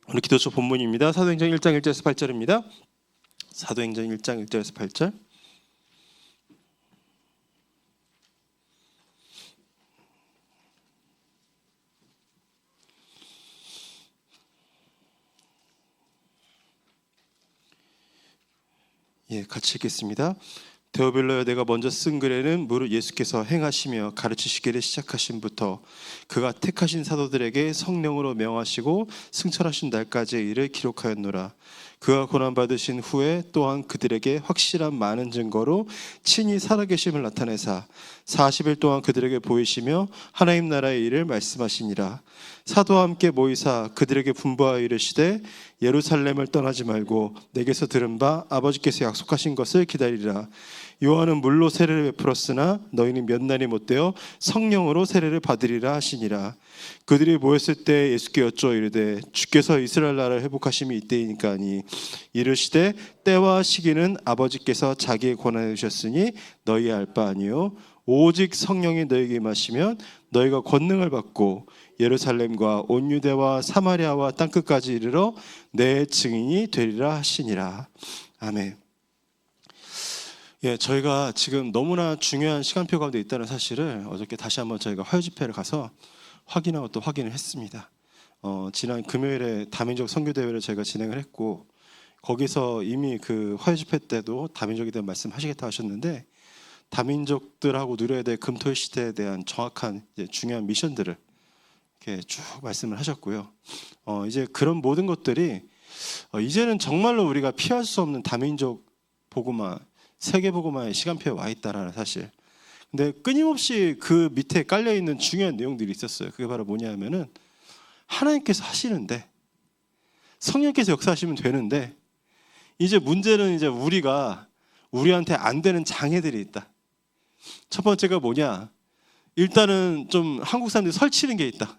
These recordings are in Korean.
오늘 기도처 본문입니다. 사도행전 1장 1절에서 8절입니다. 사도행전 1장 1절에서 8절. 같이 읽겠습니다. 데오빌로여, 내가 먼저 쓴 글에는 무릇 예수께서 행하시며 가르치시기를 시작하신부터 그가 택하신 사도들에게 성령으로 명하시고 승천하신 날까지의 일을 기록하였노라. 그가 고난받으신 후에 또한 그들에게 확실한 많은 증거로 친히 살아계심을 나타내사 40일 동안 그들에게 보이시며 하나님 나라의 일을 말씀하시니라. 사도와 함께 모이사 그들에게 분부하여 이르시되 예루살렘을 떠나지 말고 내게서 들은 바 아버지께서 약속하신 것을 기다리라. 요한은 물로 세례를 베풀었으나 너희는 몇 날이 못되어 성령으로 세례를 받으리라 하시니라. 그들이 모였을 때 예수께 여쭈어 이르되 주께서 이스라엘 나라를 회복하심이 이때이니까 하니 이르시되 때와 시기는 아버지께서 자기의 권한에 주셨으니 너희 알 바 아니요 오직 성령이 너희에게 임하시면 너희가 권능을 받고 예루살렘과 온 유대와 사마리아와 땅끝까지 이르러 내 증인이 되리라 하시니라. 아멘. 저희가 지금 너무나 중요한 시간표 가운데 있다는 사실을 어저께 다시 한번 저희가 화요 집회를 가서 확인하고 또 확인을 했습니다. 지난 금요일에 다민족 선교대회를 저희가 진행을 했고 거기서 이미 그 화요 집회 때도 다민족에 대한 말씀하시겠다 하셨는데 다민족들하고 누려야 될 금토일 시대에 대한 정확한 중요한 미션들을 이렇게 쭉 말씀을 하셨고요. 이제 그런 모든 것들이 이제는 정말로 우리가 피할 수 없는 다민족 복음화, 세계 복음화의 시간표에 와 있다라는 사실. 근데 끊임없이 그 밑에 깔려 있는 중요한 내용들이 있었어요. 그게 바로 뭐냐면은 하나님께서 하시는데 성령께서 역사하시면 되는데 이제 문제는 이제 우리한테 안 되는 장애들이 있다. 첫 번째가 뭐냐? 일단은 좀 한국 사람들이 설치는 게 있다.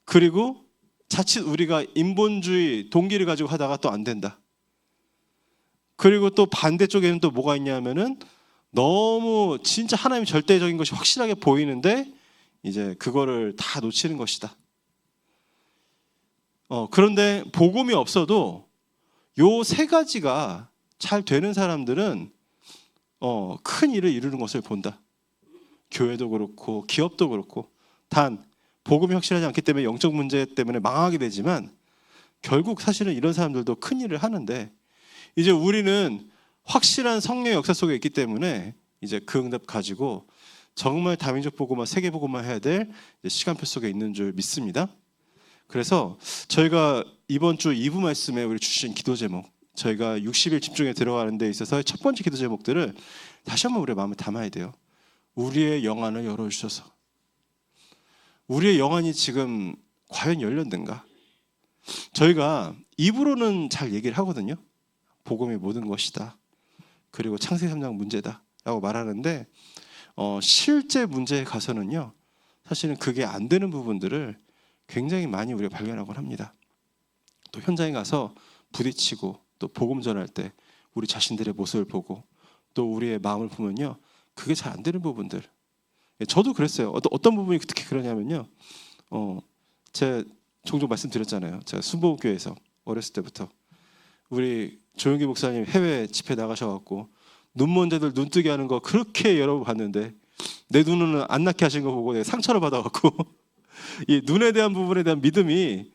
그리고 자칫 우리가 인본주의 동기를 가지고 하다가 또 안 된다. 그리고 또 반대쪽에는 또 뭐가 있냐면은 너무 진짜 하나님 절대적인 것이 확실하게 보이는데 이제 그거를 다 놓치는 것이다. 그런데 복음이 없어도 요 세 가지가 잘 되는 사람들은 큰 일을 이루는 것을 본다. 교회도 그렇고 기업도 그렇고. 단 복음이 확실하지 않기 때문에 영적 문제 때문에 망하게 되지만 결국 사실은 이런 사람들도 큰 일을 하는데 이제 우리는 확실한 성령의 역사 속에 있기 때문에 이제 그 응답 가지고 정말 다민족 복음화, 세계 복음화 해야 될 시간표 속에 있는 줄 믿습니다. 그래서 저희가 이번 주 2부 말씀에 우리 주신 기도 제목, 저희가 60일 집중에 들어가는 데 있어서 첫 번째 기도 제목들을 다시 한번 우리의 마음에 담아야 돼요. 우리의 영안을 열어주셔서. 우리의 영안이 지금 과연 열렸는가? 저희가 입으로는 잘 얘기를 하거든요. 복음이 모든 것이다. 그리고 창세기 3장 문제다 라고 말하는데 실제 문제에 가서는요. 사실은 그게 안 되는 부분들을 굉장히 많이 우리가 발견하곤 합니다. 또 현장에 가서 부딪히고 또 복음 전할 때 우리 자신들의 모습을 보고 또 우리의 마음을 보면요. 그게 잘 안 되는 부분들. 저도 그랬어요. 어떤 부분이 특히 그러냐면요. 제가 종종 말씀드렸잖아요. 제가 순복음교회에서 어렸을 때부터 우리 조용기 목사님 해외 집회 나가셔갖고 눈먼 자들 눈뜨게 하는 거 그렇게 여러 번 봤는데 내 눈은 안 낳게 하신 거 보고 내가 상처를 받아갖고 이 눈에 대한 부분에 대한 믿음이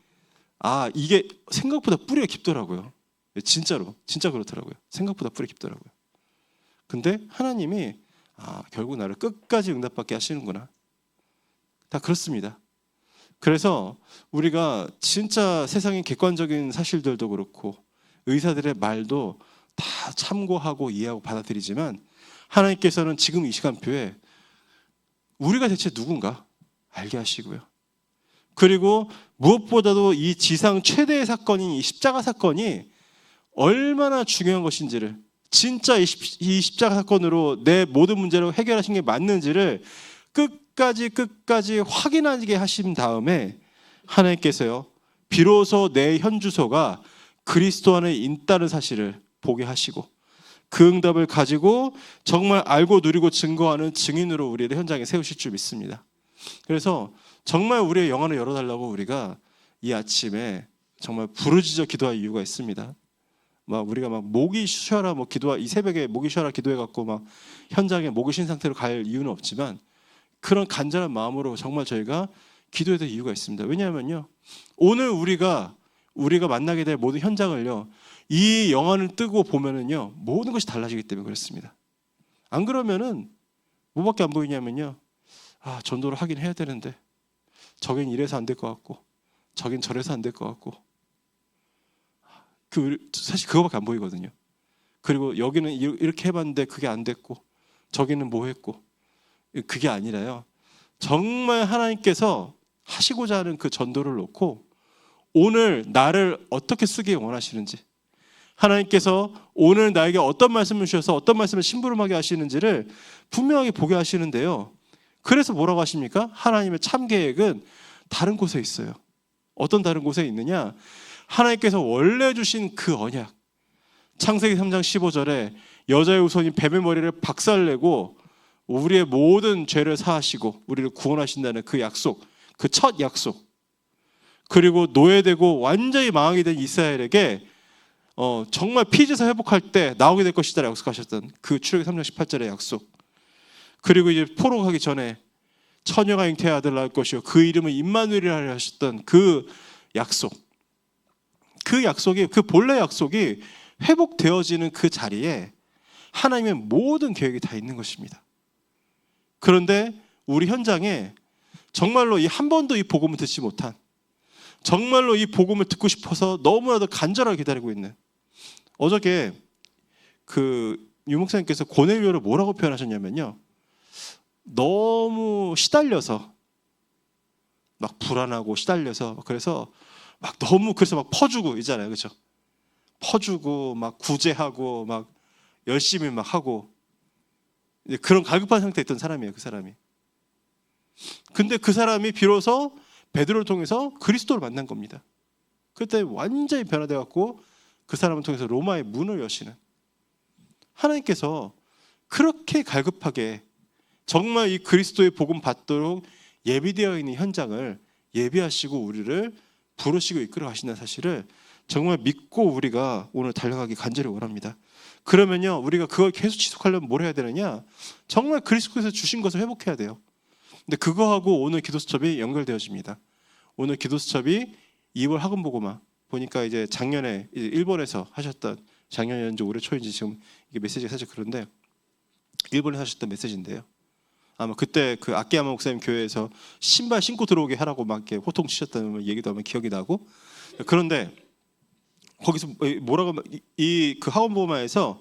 이게 생각보다 뿌리가 깊더라고요. 진짜로 진짜 그렇더라고요. 생각보다 뿌리 깊더라고요. 근데 하나님이 결국 나를 끝까지 응답받게 하시는구나. 다 그렇습니다. 그래서 우리가 진짜 세상의 객관적인 사실들도 그렇고 의사들의 말도 다 참고하고 이해하고 받아들이지만 하나님께서는 지금 이 시간표에 우리가 대체 누군가 알게 하시고요. 그리고 무엇보다도 이 지상 최대의 사건인 이 십자가 사건이 얼마나 중요한 것인지를 진짜 이 십자가 사건으로 내 모든 문제를 해결하신 게 맞는지를 끝까지 확인하게 하신 다음에 하나님께서요. 비로소 내 현주소가 그리스도 안에 있다는 사실을 보게 하시고 그 응답을 가지고 정말 알고 누리고 증거하는 증인으로 우리를 현장에 세우실 줄 믿습니다. 그래서 정말 우리의 영안을 열어달라고 우리가 이 아침에 정말 부르짖어 기도할 이유가 있습니다. 막 우리가 막 목이 쉬어라 뭐 기도하 이 새벽에 목이 쉬어라 기도해 갖고 막 현장에 목이 쉰 상태로 갈 이유는 없지만 그런 간절한 마음으로 정말 저희가 기도해야 될 이유가 있습니다. 왜냐하면요, 오늘 우리가 만나게 될 모든 현장을요, 이 영화를 뜨고 보면은요 모든 것이 달라지기 때문에 그렇습니다. 안 그러면은 뭐밖에 안 보이냐면요, 아 전도를 하긴 해야 되는데 저긴 이래서 안 될 것 같고 저긴 저래서 안 될 것 같고, 사실 그거밖에 안 보이거든요. 그리고 여기는 이렇게 해봤는데 그게 안 됐고 저기는 뭐 했고, 그게 아니라요, 정말 하나님께서 하시고자 하는 그 전도를 놓고 오늘 나를 어떻게 쓰기 원하시는지, 하나님께서 오늘 나에게 어떤 말씀을 주셔서 어떤 말씀을 심부름하게 하시는지를 분명하게 보게 하시는데요, 그래서 뭐라고 하십니까? 하나님의 참 계획은 다른 곳에 있어요. 어떤 다른 곳에 있느냐? 하나님께서 원래 주신 그 언약, 창세기 3장 15절에 여자의 후손이 뱀의 머리를 박살내고 우리의 모든 죄를 사하시고 우리를 구원하신다는 그 약속, 그 첫 약속, 그리고 노예되고 완전히 망하게 된 이스라엘에게 정말 피지에서 회복할 때 나오게 될 것이다 약속하셨던 그 출애굽기 3장 18절의 약속, 그리고 이제 포로가기 전에 처녀가 잉태의 아들 낳을 것이요 그 이름은 임마누엘이라 하셨던 그 약속, 그 약속이, 그 본래 약속이 회복되어지는 그 자리에 하나님의 모든 계획이 다 있는 것입니다. 그런데 우리 현장에 정말로 이 한 번도 이 복음을 듣지 못한, 정말로 이 복음을 듣고 싶어서 너무나도 간절하게 기다리고 있는, 어저께 그 유목사님께서 고넬료를 뭐라고 표현하셨냐면요, 너무 시달려서 막 불안하고 시달려서 그래서 막 너무 그래서 막 퍼주고 있잖아요, 그렇죠? 퍼주고 막 구제하고 막 열심히 막 하고 그런 갈급한 상태에 있던 사람이에요, 그 사람이. 근데 그 사람이 비로소 베드로를 통해서 그리스도를 만난 겁니다. 그때 완전히 변화돼 갖고 그 사람을 통해서 로마의 문을 여시는, 하나님께서 그렇게 갈급하게 정말 이 그리스도의 복음 받도록 예비되어 있는 현장을 예비하시고 우리를 부르시고 이끌어 가신다는 사실을 정말 믿고 우리가 오늘 달려가기 간절히 원합니다. 그러면요, 우리가 그걸 계속 지속하려면 뭘 해야 되느냐? 정말 그리스도께서 주신 것을 회복해야 돼요. 근데 그거하고 오늘 기도수첩이 연결되어집니다. 오늘 기도수첩이 2월 학원보고마 보니까 이제 작년에 이제 일본에서 하셨던, 작년인지 올해 초인지 지금 이게 메시지가 사실 그런데 일본에서 하셨던 메시지인데요, 아마 그때 그 아키야마 목사님 교회에서 신발 신고 들어오게 하라고 막 이렇게 호통치셨다는 얘기도 아마 기억이 나고, 그런데 거기서 뭐라고 이 그 학원보고마에서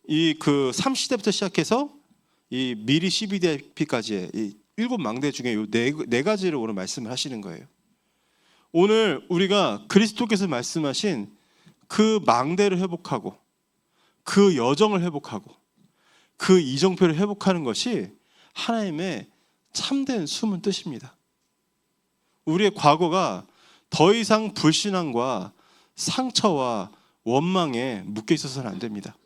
이 그 3시대부터 시작해서 이 미리 CBDIP까지의 이 7망대 중에 요 네 가지를 오늘 말씀을 하시는 거예요. 오늘 우리가 그리스도께서 말씀하신 그 망대를 회복하고 그 여정을 회복하고 그 이정표를 회복하는 것이 하나님의 참된 숨은 뜻입니다. 우리의 과거가 더 이상 불신앙과 상처와 원망에 묶여 있어서는 안 됩니다.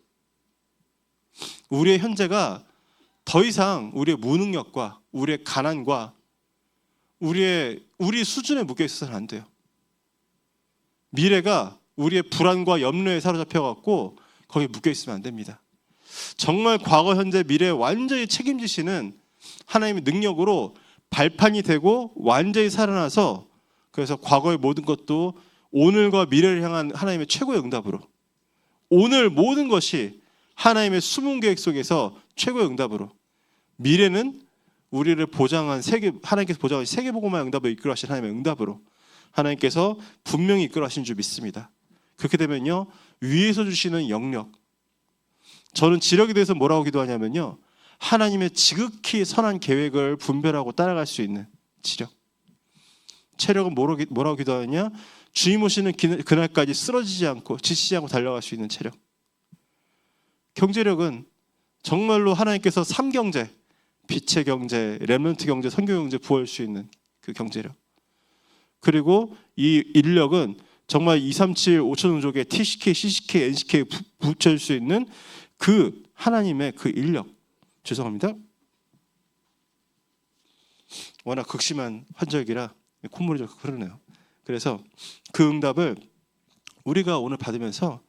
우리의 현재가 더 이상 우리의 무능력과 우리의 가난과 우리 수준에 묶여 있어서는 안 돼요. 미래가 우리의 불안과 염려에 사로잡혀 갖고 거기에 묶여 있으면 안 됩니다. 정말 과거, 현재, 미래에 완전히 책임지시는 하나님의 능력으로 발판이 되고 완전히 살아나서, 그래서 과거의 모든 것도 오늘과 미래를 향한 하나님의 최고의 응답으로, 오늘 모든 것이 하나님의 숨은 계획 속에서 최고의 응답으로, 미래는 우리를 보장한 하나님께서 보장한 세계복음화의 응답을 이끌어 하신 하나님의 응답으로 하나님께서 분명히 이끌어 하신 줄 믿습니다. 그렇게 되면요, 위에서 주시는 영력, 저는 지력에 대해서 뭐라고 기도하냐면요, 하나님의 지극히 선한 계획을 분별하고 따라갈 수 있는 지력. 체력은 뭐라고 기도하느냐? 주님 오시는 그날까지 쓰러지지 않고 지치지 않고 달려갈 수 있는 체력. 경제력은 정말로 하나님께서 3경제, 빛의 경제, 렘넌트 경제, 선교 경제 부어올 수 있는 그 경제력. 그리고 이 인력은 정말 237 5천 종족의 TCK, CCK, NCK 붙여줄 수 있는 그 하나님의 그 인력. 죄송합니다. 워낙 극심한 환절기라 콧물이 좀 흐르네요. 그래서 그 응답을 우리가 오늘 받으면서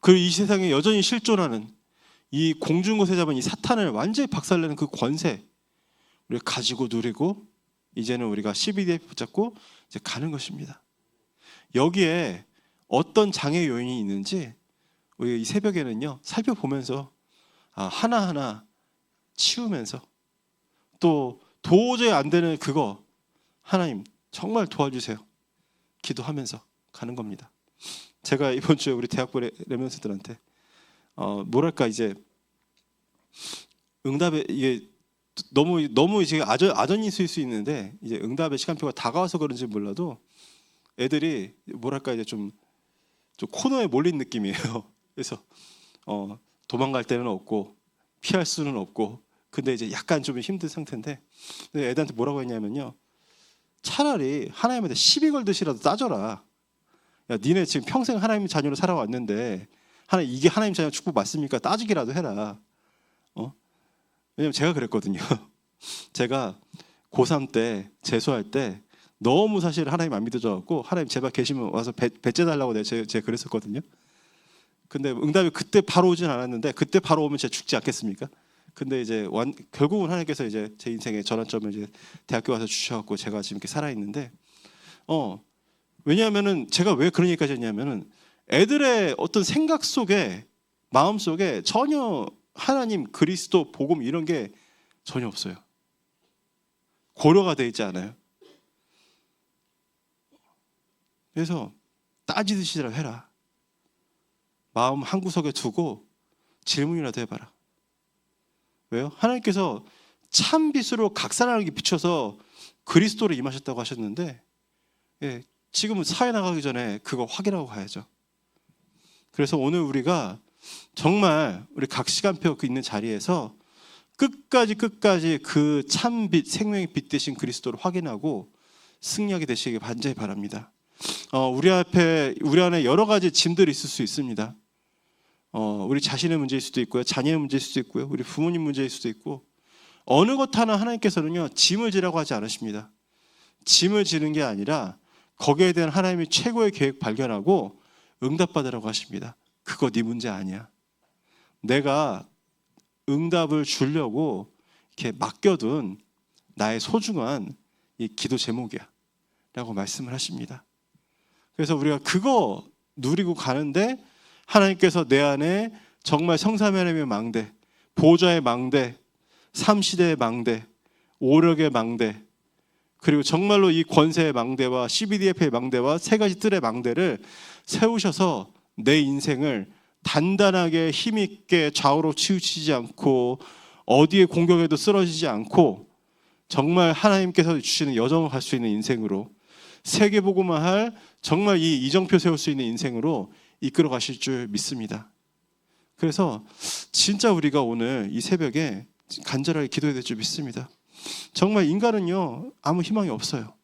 그 이 세상에 여전히 실존하는 이 공중곳에 잡은 이 사탄을 완전히 박살내는 그 권세 우리가 가지고 누리고 이제는 우리가 CBD에 붙잡고 이제 가는 것입니다. 여기에 어떤 장애 요인이 있는지 우리 이 새벽에는요 살펴보면서 하나하나 치우면서 또 도저히 안 되는 그거 하나님 정말 도와주세요 기도하면서 가는 겁니다. 제가 이번 주에 우리 대학부 레면스들한테 뭐랄까 이제 응답에 이게 너무 이제 아전이 있을 수 있는데 이제 응답의 시간표가 다가와서 그런지 몰라도 애들이 뭐랄까 이제 좀 코너에 몰린 느낌이에요. 그래서 도망갈 데는 없고 피할 수는 없고 근데 이제 약간 좀 힘든 상태인데 애들한테 뭐라고 했냐면요. 차라리 하나님한테 시비 걸듯이라도 따져라. 야, 니네 지금 평생 하나님의 자녀로 살아왔는데 이게 하나님 자녀 축복 맞습니까? 따지기라도 해라. 왜냐면 제가 그랬거든요. 제가 고3 때 재수할 때 너무 사실 하나님 안 믿어져갖고 하나님 제발 계시면 와서 배째 달라고 제가 그랬었거든요. 근데 응답이 그때 바로 오진 않았는데 그때 바로 오면 제가 죽지 않겠습니까? 근데 이제 결국은 하나님께서 이제 제 인생의 전환점을 이제 대학교 와서 주셔갖고 제가 지금 이렇게 살아 있는데 왜냐하면은 제가 왜 그런 얘기까지 했냐면은 애들의 어떤 생각 속에 마음 속에 전혀 하나님 그리스도 복음 이런 게 전혀 없어요. 고려가 돼 있지 않아요. 그래서 따지듯이라도 해라. 마음 한구석에 두고 질문이라도 해봐라. 왜요? 하나님께서 참 빛으로 각산하게 비춰서 그리스도를 임하셨다고 하셨는데 지금은 사회 나가기 전에 그거 확인하고 가야죠. 그래서 오늘 우리가 정말 우리 각 시간표 있는 자리에서 끝까지 그 참 빛, 생명의 빛 되신 그리스도를 확인하고 승리하게 되시길 간절히 바랍니다. 우리 안에 여러 가지 짐들이 있을 수 있습니다. 우리 자신의 문제일 수도 있고요, 자녀의 문제일 수도 있고요, 우리 부모님 문제일 수도 있고 어느 것 하나 하나님께서는요 짐을 지라고 하지 않으십니다. 짐을 지는 게 아니라 거기에 대한 하나님의 최고의 계획 발견하고 응답받으라고 하십니다. 그거 네 문제 아니야. 내가 응답을 주려고 이렇게 맡겨둔 나의 소중한 이 기도 제목이야 라고 말씀을 하십니다. 그래서 우리가 그거 누리고 가는데 하나님께서 내 안에 정말 성삼위 하나님의 망대, 보좌의 망대, 삼시대의 망대, 오력의 망대, 그리고 정말로 이 권세의 망대와 CBDF의 망대와 세 가지 뜰의 망대를 세우셔서 내 인생을 단단하게 힘있게 좌우로 치우치지 않고 어디에 공격에도 쓰러지지 않고 정말 하나님께서 주시는 여정을 갈 수 있는 인생으로 세계복음화 할 정말 이 이정표 세울 수 있는 인생으로 이끌어 가실 줄 믿습니다. 그래서 진짜 우리가 오늘 이 새벽에 간절하게 기도해야 될 줄 믿습니다. 정말 인간은요 아무 희망이 없어요.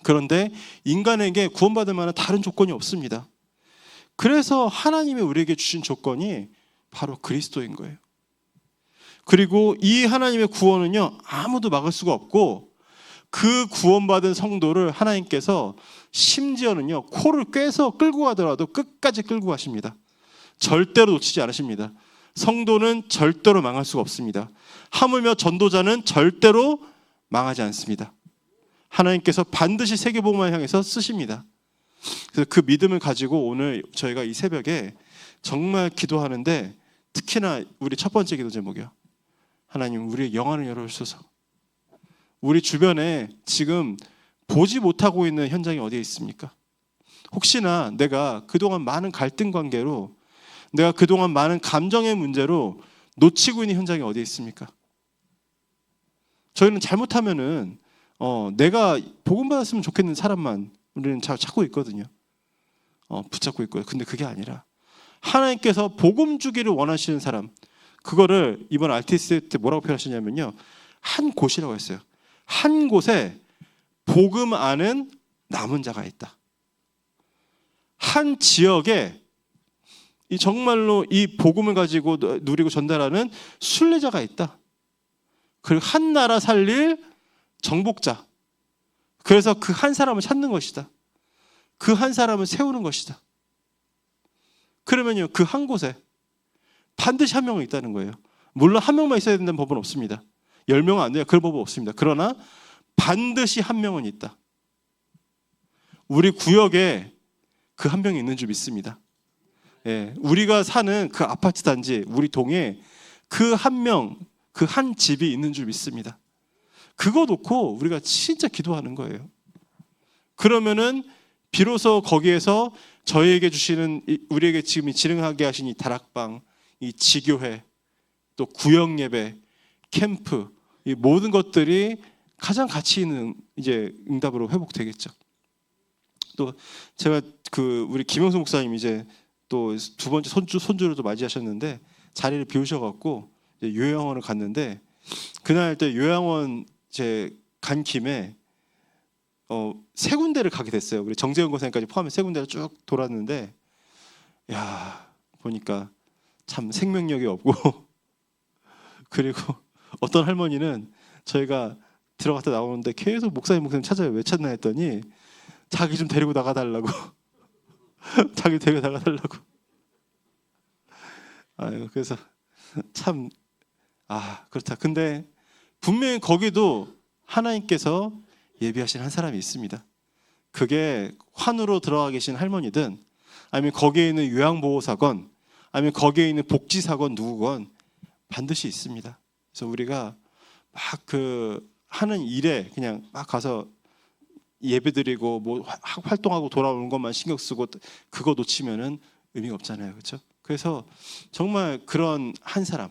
그런데 인간에게 구원받을 만한 다른 조건이 없습니다. 그래서 하나님이 우리에게 주신 조건이 바로 그리스도인 거예요. 그리고 이 하나님의 구원은요 아무도 막을 수가 없고 그 구원받은 성도를 하나님께서 심지어는요 코를 꿰서 끌고 가더라도 끝까지 끌고 가십니다. 절대로 놓치지 않으십니다. 성도는 절대로 망할 수가 없습니다. 하물며 전도자는 절대로 망하지 않습니다. 하나님께서 반드시 세계복음을 향해서 쓰십니다. 그래서 그 믿음을 가지고 오늘 저희가 이 새벽에 정말 기도하는데 특히나 우리 첫 번째 기도 제목이요. 하나님 우리의 영안을 열어주소서. 우리 주변에 지금 보지 못하고 있는 현장이 어디에 있습니까? 혹시나 내가 그동안 많은 갈등 관계로 내가 그동안 많은 감정의 문제로 놓치고 있는 현장이 어디에 있습니까? 저희는 잘못하면은 내가 복음 받았으면 좋겠는 사람만 우리는 찾고 있거든요. 붙잡고 있고요. 근데 그게 아니라 하나님께서 복음 주기를 원하시는 사람, 그거를 이번 RTS 때 뭐라고 표현하시냐면요, 한 곳이라고 했어요. 한 곳에 복음 아는 남은 자가 있다. 한 지역에 이 정말로 이 복음을 가지고 누리고 전달하는 순례자가 있다. 그리고 한 나라 살릴 정복자. 그래서 그 한 사람을 찾는 것이다. 그 한 사람을 세우는 것이다. 그러면요, 그 한 곳에 반드시 한 명은 있다는 거예요. 물론 한 명만 있어야 된다는 법은 없습니다. 10명은 안 돼요. 그런 법은 없습니다. 그러나 반드시 한 명은 있다. 우리 구역에 그 한 명이 있는 줄 믿습니다. 예, 우리가 사는 그 아파트 단지, 우리 동에 그 한 명, 그 한 집이 있는 줄 믿습니다. 그거 놓고 우리가 진짜 기도하는 거예요. 그러면은 비로소 거기에서 저희에게 주시는, 우리에게 지금 진행하게 하신 이 다락방, 이 지교회, 또 구역 예배, 캠프, 이 모든 것들이 가장 가치 있는 이제 응답으로 회복되겠죠. 또 제가 우리 김영수 목사님 이제 또 두 번째 손주를 또 맞이하셨는데 자리를 비우셔갖고 요양원을 갔는데, 그날 때 요양원 제 간 김에 세 군데를 가게 됐어요. 우리 정재현 권사님까지 포함해 세 군데를 쭉 돌았는데, 야, 보니까 참 생명력이 없고 그리고 어떤 할머니는 저희가 들어갔다 나오는데 계속 목사님 찾아요. 왜 찾나 했더니 자기 좀 데리고 나가달라고 자기 데리고 나가달라고. 아유, 그래서 참 그렇다. 근데 분명히 거기도 하나님께서 예비하신 한 사람이 있습니다. 그게 환우로 들어가 계신 할머니든, 아니면 거기에 있는 요양보호사건, 아니면 거기에 있는 복지사건 누구건 반드시 있습니다. 그래서 우리가 막 하는 일에 그냥 막 가서 예배드리고 뭐 활동하고 돌아오는 것만 신경 쓰고 그거 놓치면은 의미가 없잖아요, 그렇죠? 그래서 정말 그런 한 사람,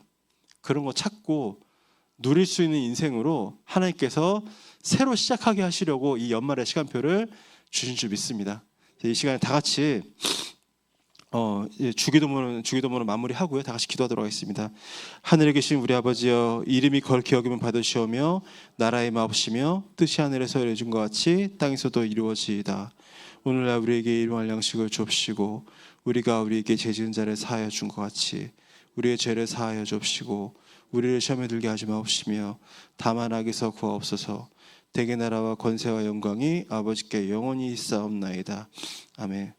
그런 거 찾고 누릴 수 있는 인생으로 하나님께서 새로 시작하게 하시려고 이 연말의 시간표를 주신 줄 믿습니다. 이 시간에 다 같이 주기도문을 마무리하고요, 다 같이 기도하도록 하겠습니다. 하늘에 계신 우리 아버지여, 이름이 거룩히 여김을 받으시오며 나라의 마옵시며 뜻이 하늘에서 이루어진 것 같이 땅에서도 이루어지이다. 오늘날 우리에게 일용할 양식을 주옵시고, 우리가 우리에게 죄 지은 자를 사하여 준 것 같이 우리의 죄를 사하여 주옵시고, 우리를 시험에 들게 하지 마옵시며 다만 악에서 구하옵소서. 대개 나라와 권세와 영광이 아버지께 영원히 있사옵나이다. 아멘.